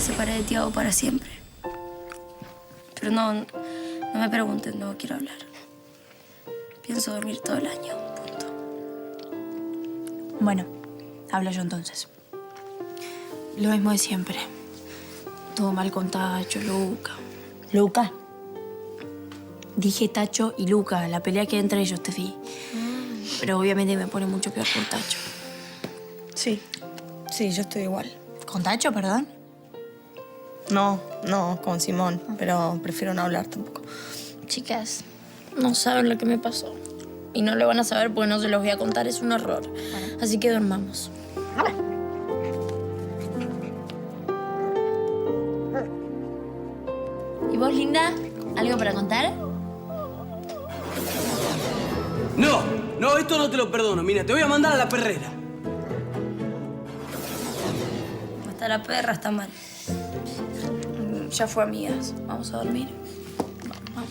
me separé de Tiago para siempre. Pero no me pregunten, no quiero hablar. Pienso dormir todo el año, punto. Bueno, hablo yo entonces. Lo mismo de siempre. Todo mal con Tacho, Luca. ¿Luca? Dije Tacho y Luca, la pelea que hay entre ellos, Tefi. Pero obviamente me pone mucho peor por Tacho. Sí, yo estoy igual. ¿Con Tacho, perdón? No, con Simón, pero prefiero no hablar tampoco. Chicas, no saben lo que me pasó. Y no lo van a saber porque no se los voy a contar, es un horror. Así que dormamos. ¿Y vos, linda? ¿Algo para contar? No, esto no te lo perdono. Mira, te voy a mandar a la perrera. Hasta la perra está mal. Ya fue, amigas. Vamos a dormir. Vamos.